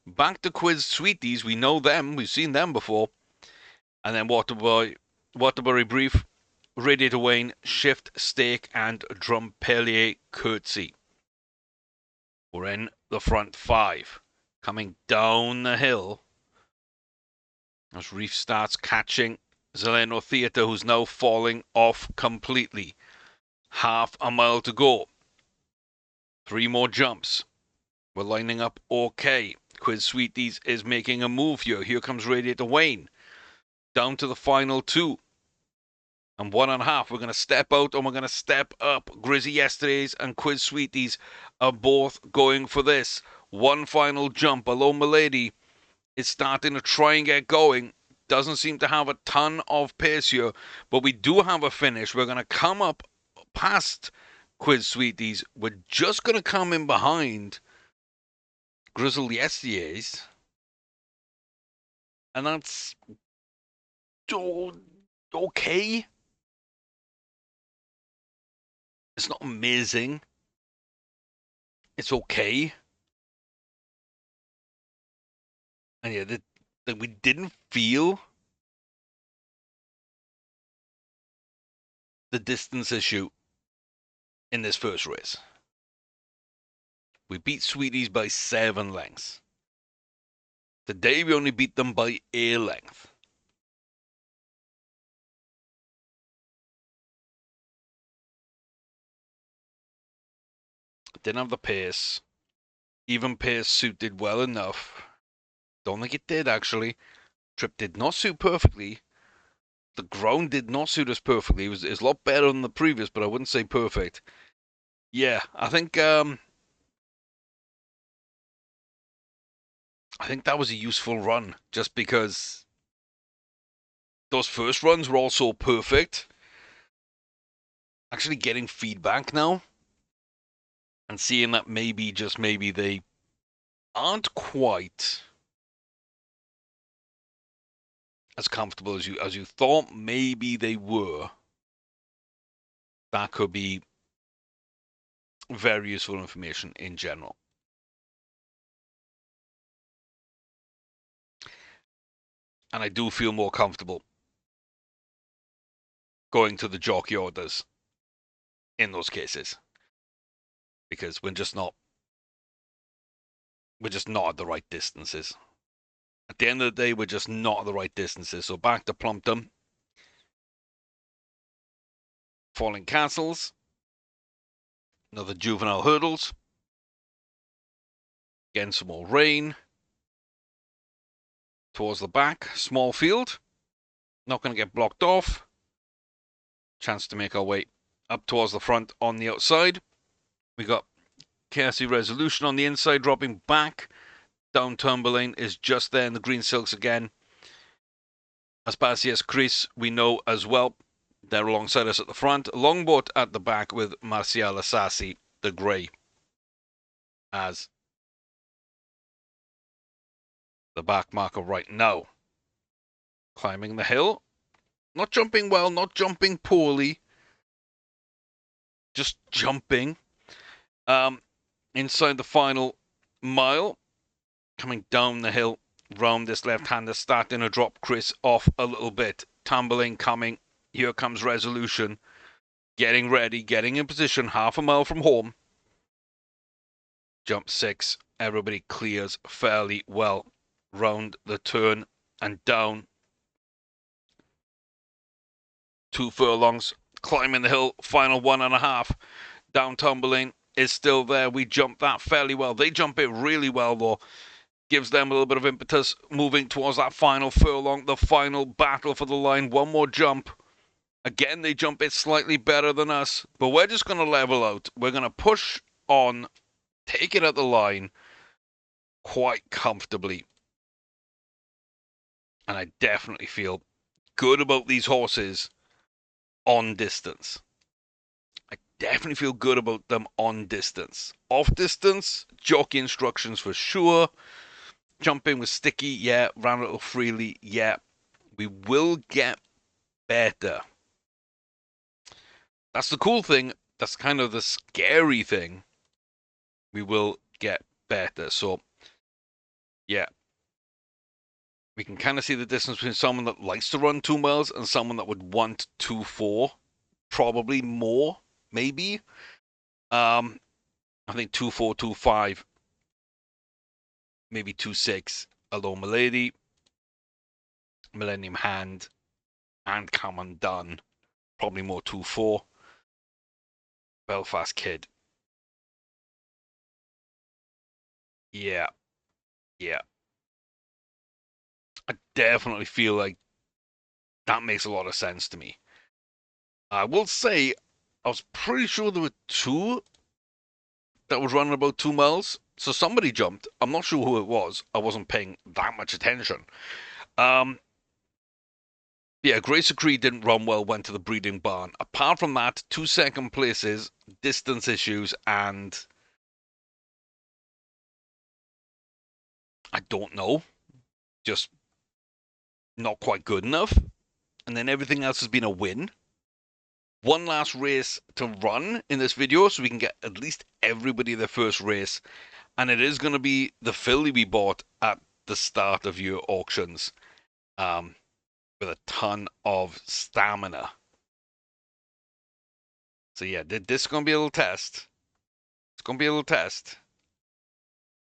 [SPEAKER 1] Back to Quiz Sweeties. We know them. We've seen them before. And then Waterbury Brief, Radiator Wayne, Shift Stake, and Drumpellier Curtsy. We're in the front 5. Coming down the hill as Reef starts catching Zeleno Theatre, who's now falling off completely. Half a mile to go. 3 more jumps. We're lining up okay. Quiz Sweeties is making a move here. Here comes Radiator Wayne. Down to the final 2. And 1.5. We're going to step out and we're going to step up. Grizzy Yesterdays and Quiz Sweeties are both going for this. One final jump. Hello, Milady is starting to try and get going. Doesn't seem to have a ton of pace here, but we do have a finish. We're going to come up past Quiz Sweeties. We're just going to come in behind Grizzle Yesterdays. And that's okay. It's not amazing. It's okay. And yeah, that we didn't feel the distance issue in this first race. We beat Sweeties by 7 lengths. Today we only beat them by a length. Didn't have the pace. Even pace suited well enough. Don't think it did, actually. Trip did not suit perfectly. The ground did not suit us perfectly. It was a lot better than the previous, but I wouldn't say perfect. Yeah, I think that was a useful run, just because those first runs were all so perfect. Actually getting feedback now and seeing that maybe, just maybe, they aren't quite as comfortable as you thought maybe they were. That could be very useful information in general. And I do feel more comfortable going to the jockey orders in those cases, because we're just not at the right distances. At the end of the day, we're just not at the right distances. So back to Plumpton. Falling Castles. Another juvenile hurdles. Again, some more rain. Towards the back, small field. Not going to get blocked off. Chance to make our way up towards the front on the outside. We got KSC Resolution on the inside, dropping back. Down Tourmaline is just there in the green silks again. Aspasias Chris, we know as well. They're alongside us at the front. Longboat at the back with Marcial Assassi, the grey, as the back marker right now. Climbing the hill. Not jumping well, not jumping poorly. Just jumping. Inside the final mile. Coming down the hill. Round this left-hander, starting to drop Chris off a little bit. Tumbling, coming. Here comes Resolution. Getting ready, getting in position, half a mile from home. Jump 6. Everybody clears fairly well. Round the turn and down. 2 furlongs. Climbing the hill, final 1.5. Down Tumbling is still there. We jump that fairly well. They jump it really well, though. Gives them a little bit of impetus moving towards that final furlong, the final battle for the line. One more jump. Again, they jump it slightly better than us, but we're just going to level out. We're going to push on, take it at the line quite comfortably. And I definitely feel good about these horses on distance. I definitely feel good about them on distance. Off distance, jockey instructions for sure. Jumping was sticky, yeah. Ran a little freely, yeah. We will get better. That's the cool thing. That's kind of the scary thing. We will get better. So, yeah. We can kind of see the distance between someone that likes to run 2 miles and someone that would want 2.4. Probably more, maybe. I think 2.4, 2.5. Maybe 2.6. Hello, Milady. Millennium Hand. And Come Undone. Probably more 2.4. Belfast Kid. Yeah, yeah. I definitely feel like that makes a lot of sense to me. I will say, I was pretty sure there were two that was running about 2 miles. So somebody jumped. I'm not sure who it was. I wasn't paying that much attention. Um, yeah, Grace Creed didn't run well, went to the breeding barn. Apart from that, 2 second places, distance issues, and I don't know, just not quite good enough. And then everything else has been a win. One last race to run in this video so we can get at least everybody their first race. And it is going to be the filly we bought at the start of your auctions, um, with a ton of stamina. So yeah, this is going to be a little test. It's going to be a little test.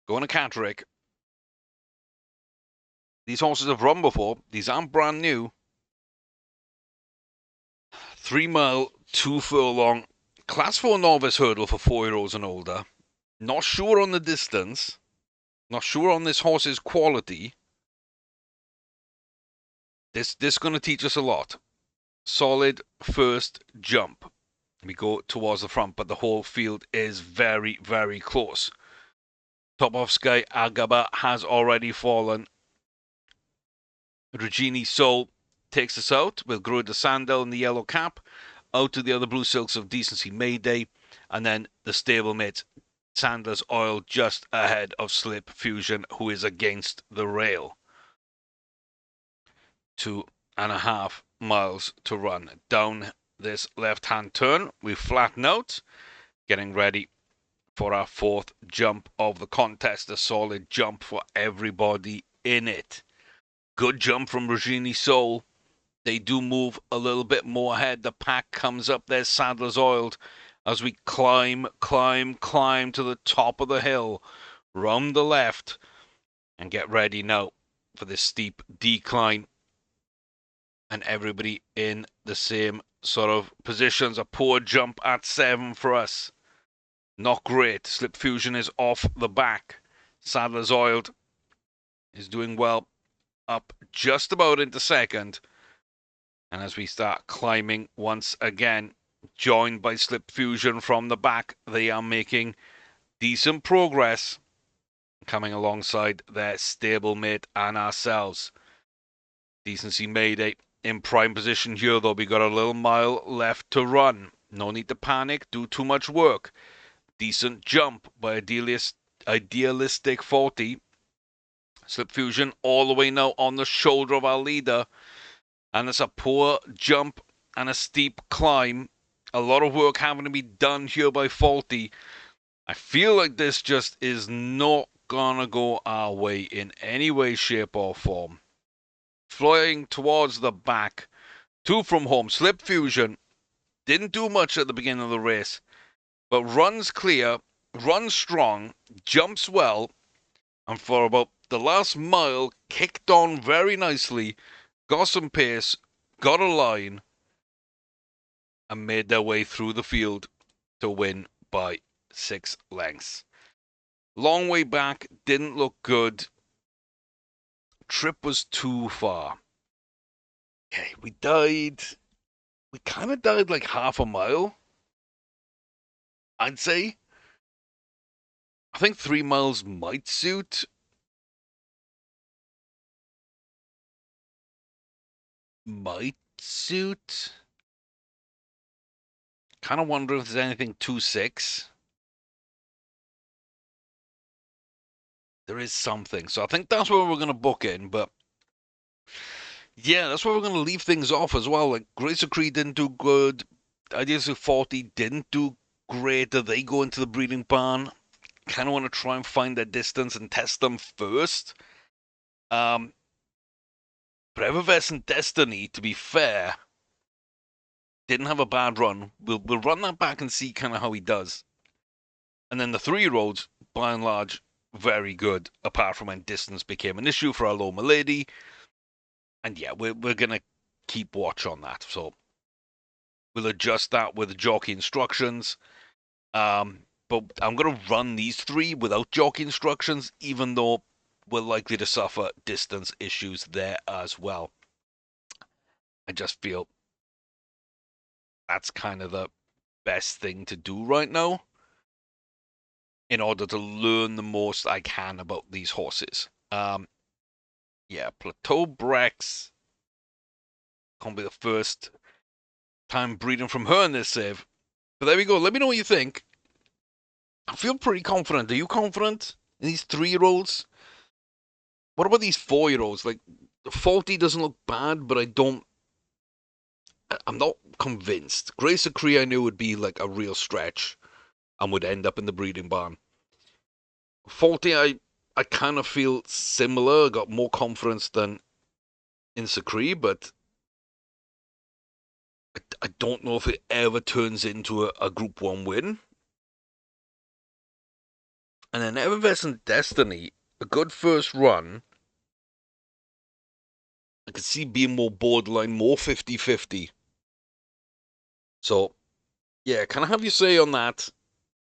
[SPEAKER 1] Going to Catterick. These horses have run before. These aren't brand new. 3 mile, 2 furlong. Class 4 novice hurdle for 4-year-olds and older. Not sure on the distance. Not sure on this horse's quality. This going to teach us a lot. Solid first jump. We go towards the front, but the whole field is very, very close. Top of Sky Agaba has already fallen. Regini Soul takes us out with Grua de Sandel in the yellow cap. Out to the other blue silks of Decency Mayday. And then the stablemate Sandler's Oil just ahead of Slip Fusion, who is against the rail. 2.5 miles to run. Down this left-hand turn, we flatten out, getting ready for our fourth jump of the contest. A solid jump for everybody in it. Good jump from Regini Soul. They do move a little bit more ahead. The pack comes up. There's Sadler's Oiled as we climb to the top of the hill, round the left, and get ready now for this steep decline. And everybody in the same sort of positions. A poor jump at 7 for us. Not great. Slip Fusion is off the back. Sadler's Oiled is doing well, up just about into second. And as we start climbing once again, joined by Slip Fusion from the back, they are making decent progress, coming alongside their stablemate and ourselves. Decency Mayday in prime position here, though. We got a little mile left to run. No need to panic, do too much work. Decent jump by Idealistic 40. Slip Fusion all the way now on the shoulder of our leader. And it's a poor jump and a steep climb. A lot of work having to be done here by Faulty. I feel like this just is not gonna go our way in any way, shape, or form. Flying towards the back. 2 from home. Slip Fusion didn't do much at the beginning of the race, but runs clear, runs strong, jumps well, and for about the last mile, kicked on very nicely, got some pace, got a line, and made their way through the field to win by 6 lengths. Long way back, didn't look good. Trip was too far. Okay, we kind of died like half a mile, I'd say. I think 3 miles might suit. Might suit. Kind of wonder if there's anything 2.6. There is something. So I think that's where we're going to book in. But yeah, that's where we're going to leave things off as well. Like Grace of Creed didn't do good. Ideas of 40 didn't do great. Did they go into the breeding barn? Kind of want to try and find their distance and test them first. But Evervest and Destiny, to be fair, didn't have a bad run. We'll run that back and see kind of how he does. And then the 3-year-olds, by and large, very good, apart from when distance became an issue for our low milady. And yeah, we're going to keep watch on that. So we'll adjust that with the jockey instructions. But I'm going to run these 3 without jockey instructions, even though we're likely to suffer distance issues there as well. I just feel that's kind of the best thing to do right now in order to learn the most I can about these horses. Yeah, Plateau Brex gonna be the first time breeding from her in this save. But there we go. Let me know what you think. I feel pretty confident. Are you confident in these 3-year-olds? What about these 4-year-olds? Like, Faulty doesn't look bad, but I'm not convinced. Grace Acree I knew would be like a real stretch and would end up in the breeding barn. Faulty, I kind of feel similar. I got more confidence than in Sacree, but I don't know if it ever turns into a Group 1 win. And then Effervescent Destiny, a good first run. I could see being more borderline, more 50-50. So, yeah, can I have your say on that?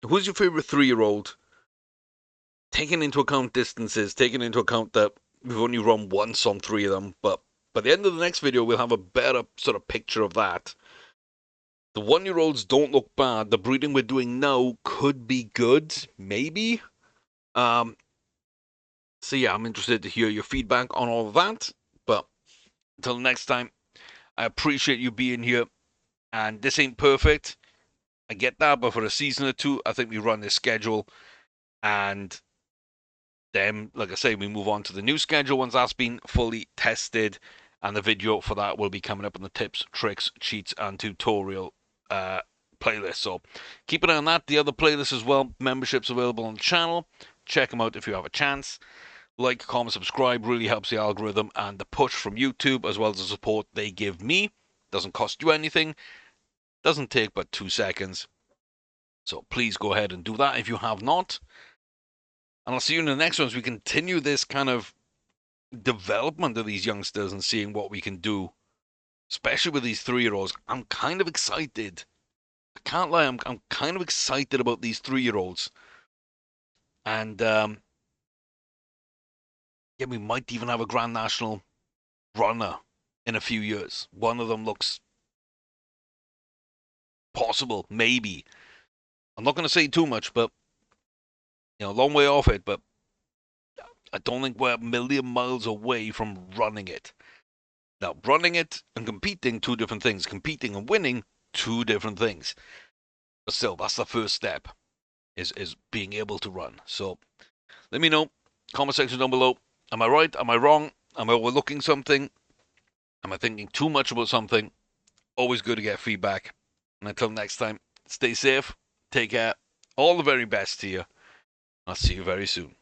[SPEAKER 1] Who's your favorite 3-year-old? Taking into account distances, taking into account that we've only run once on 3 of them, but by the end of the next video, we'll have a better sort of picture of that. The 1-year-olds don't look bad. The breeding we're doing now could be good, maybe. So yeah, I'm interested to hear your feedback on all of that. But until next time, I appreciate you being here. And this ain't perfect. I get that, but for a season or 2, I think we run this schedule. And then, like I say, we move on to the new schedule once that's been fully tested. And the video for that will be coming up in the tips, tricks, cheats, and tutorial playlist. So keep an eye on that. The other playlists as well. Memberships available on the channel. Check them out if you have a chance. Like, comment, subscribe really helps the algorithm and the push from YouTube, as well as the support they give me. Doesn't cost you anything. Doesn't take but 2 seconds. So please go ahead and do that if you have not. And I'll see you in the next one as we continue this kind of development of these youngsters and seeing what we can do, especially with these 3-year-olds. I'm kind of excited. I can't lie, I'm kind of excited about these 3-year-olds. And yeah, we might even have a Grand National runner in a few years. One of them looks possible, maybe. I'm not going to say too much, but a long way off it. But I don't think we're a million miles away from running it. Now, running it and competing, 2 different things. Competing and winning, 2 different things. But still, that's the first step, is being able to run. So let me know, comment section down below. Am I right? Am I wrong? Am I overlooking something? Am I thinking too much about something? Always good to get feedback. And until next time, stay safe, take care, all the very best to you. I'll see you very soon.